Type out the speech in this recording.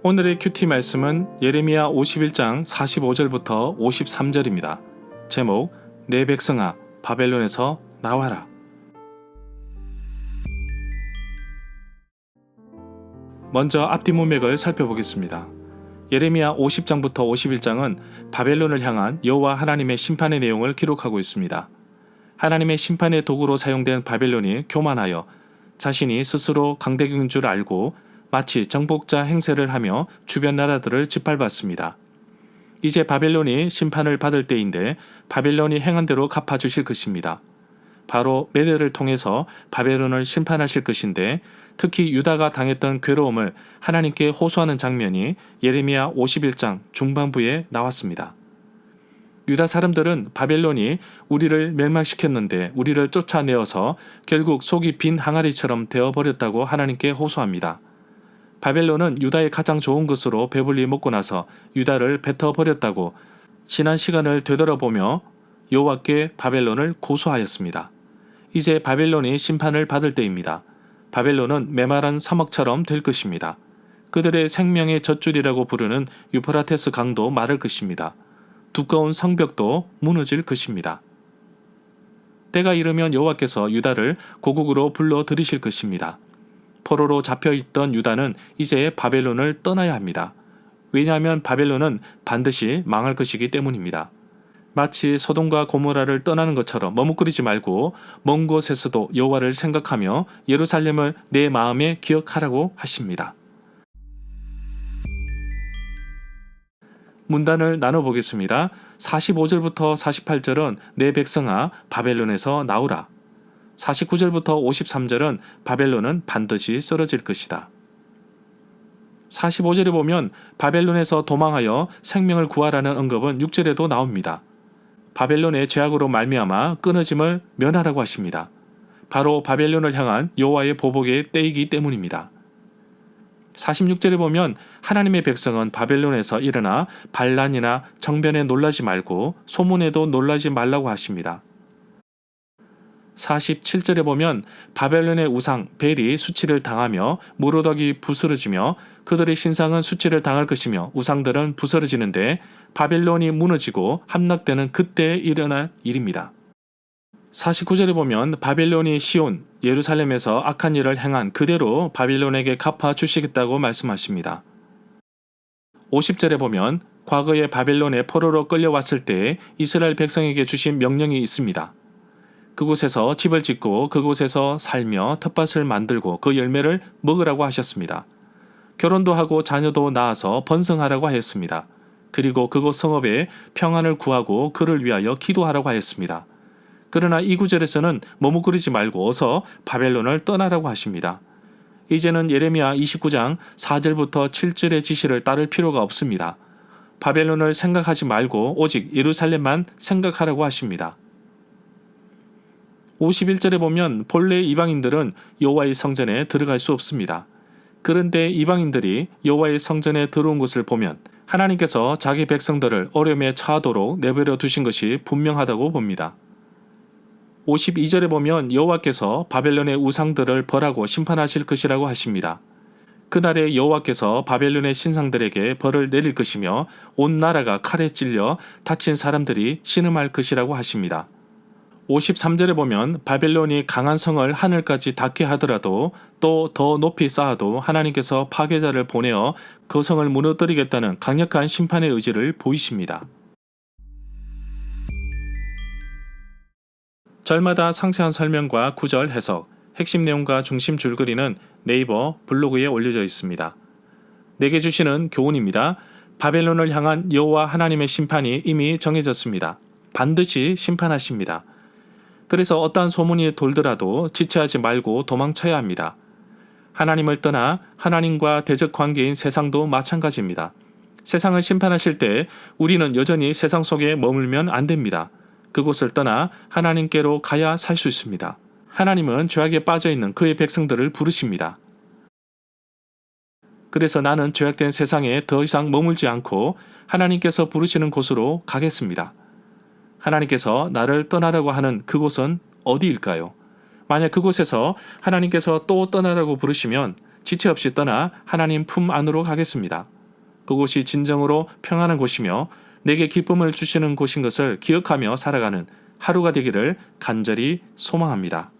오늘의 큐티 말씀은 예레미야 51장 45절부터 53절입니다. 제목, 내 백성아 바벨론에서 나와라. 먼저 앞뒤 문맥을 살펴보겠습니다. 예레미야 50장부터 51장은 바벨론을 향한 여호와 하나님의 심판의 내용을 기록하고 있습니다. 하나님의 심판의 도구로 사용된 바벨론이 교만하여 자신이 스스로 강대국인 줄 알고 마치 정복자 행세를 하며 주변 나라들을 짓밟았습니다. 이제 바벨론이 심판을 받을 때인데 바벨론이 행한 대로 갚아주실 것입니다. 바로 메대를 통해서 바벨론을 심판하실 것인데 특히 유다가 당했던 괴로움을 하나님께 호소하는 장면이 예레미야 51장 중반부에 나왔습니다. 유다 사람들은 바벨론이 우리를 멸망시켰는데 우리를 쫓아내어서 결국 속이 빈 항아리처럼 되어버렸다고 하나님께 호소합니다. 바벨론은 유다의 가장 좋은 것으로 배불리 먹고 나서 유다를 뱉어버렸다고 지난 시간을 되돌아보며 여호와께 바벨론을 고소하였습니다. 이제 바벨론이 심판을 받을 때입니다. 바벨론은 메마른 사막처럼 될 것입니다. 그들의 생명의 젖줄이라고 부르는 유프라테스 강도 마를 것입니다. 두꺼운 성벽도 무너질 것입니다. 때가 이르면 여호와께서 유다를 고국으로 불러 들이실 것입니다. 포로로 잡혀있던 유다는 이제 바벨론을 떠나야 합니다. 왜냐하면 바벨론은 반드시 망할 것이기 때문입니다. 마치 소돔과 고모라를 떠나는 것처럼 머뭇거리지 말고 먼 곳에서도 여호와를 생각하며 예루살렘을 내 마음에 기억하라고 하십니다. 문단을 나눠보겠습니다. 45절부터 48절은 내 백성아 바벨론에서 나오라. 49절부터 53절은 바벨론은 반드시 쓰러질 것이다. 45절에 보면 바벨론에서 도망하여 생명을 구하라는 언급은 6절에도 나옵니다. 바벨론의 죄악으로 말미암아 끊어짐을 면하라고 하십니다. 바로 바벨론을 향한 여호와의 보복의 때이기 때문입니다. 46절에 보면 하나님의 백성은 바벨론에서 일어나 반란이나 정변에 놀라지 말고 소문에도 놀라지 말라고 하십니다. 47절에 보면 바벨론의 우상 벨이 수치를 당하며 모로덕이 부스러지며 그들의 신상은 수치를 당할 것이며 우상들은 부스러지는데 바벨론이 무너지고 함락되는 그때에 일어날 일입니다. 49절에 보면 바벨론이 시온 예루살렘에서 악한 일을 행한 그대로 바벨론에게 갚아 주시겠다고 말씀하십니다. 50절에 보면 과거에 바벨론에 포로로 끌려왔을 때 이스라엘 백성에게 주신 명령이 있습니다. 그곳에서 집을 짓고 그곳에서 살며 텃밭을 만들고 그 열매를 먹으라고 하셨습니다. 결혼도 하고 자녀도 낳아서 번성하라고 하였습니다. 그리고 그곳 성읍에 평안을 구하고 그를 위하여 기도하라고 하였습니다. 그러나 이 구절에서는 머뭇거리지 말고 어서 바벨론을 떠나라고 하십니다. 이제는 예레미야 29장 4절부터 7절의 지시를 따를 필요가 없습니다. 바벨론을 생각하지 말고 오직 예루살렘만 생각하라고 하십니다. 51절에 보면 본래 이방인들은 여호와의 성전에 들어갈 수 없습니다. 그런데 이방인들이 여호와의 성전에 들어온 것을 보면 하나님께서 자기 백성들을 어려움에 처하도록 내버려 두신 것이 분명하다고 봅니다. 52절에 보면 여호와께서 바벨론의 우상들을 벌하고 심판하실 것이라고 하십니다. 그날에 여호와께서 바벨론의 신상들에게 벌을 내릴 것이며 온 나라가 칼에 찔려 다친 사람들이 신음할 것이라고 하십니다. 53절에 보면 바벨론이 강한 성을 하늘까지 닿게 하더라도 또 더 높이 쌓아도 하나님께서 파괴자를 보내어 그 성을 무너뜨리겠다는 강력한 심판의 의지를 보이십니다. 절마다 상세한 설명과 구절 해석, 핵심 내용과 중심 줄거리는 네이버 블로그에 올려져 있습니다. 내게 주시는 교훈입니다. 바벨론을 향한 여호와 하나님의 심판이 이미 정해졌습니다. 반드시 심판하십니다. 그래서 어떠한 소문이 돌더라도 지체하지 말고 도망쳐야 합니다. 하나님을 떠나 하나님과 대적 관계인 세상도 마찬가지입니다. 세상을 심판하실 때 우리는 여전히 세상 속에 머물면 안 됩니다. 그곳을 떠나 하나님께로 가야 살 수 있습니다. 하나님은 죄악에 빠져있는 그의 백성들을 부르십니다. 그래서 나는 죄악된 세상에 더 이상 머물지 않고 하나님께서 부르시는 곳으로 가겠습니다. 하나님께서 나를 떠나라고 하는 그곳은 어디일까요? 만약 그곳에서 하나님께서 또 떠나라고 부르시면 지체 없이 떠나 하나님 품 안으로 가겠습니다. 그곳이 진정으로 평안한 곳이며 내게 기쁨을 주시는 곳인 것을 기억하며 살아가는 하루가 되기를 간절히 소망합니다.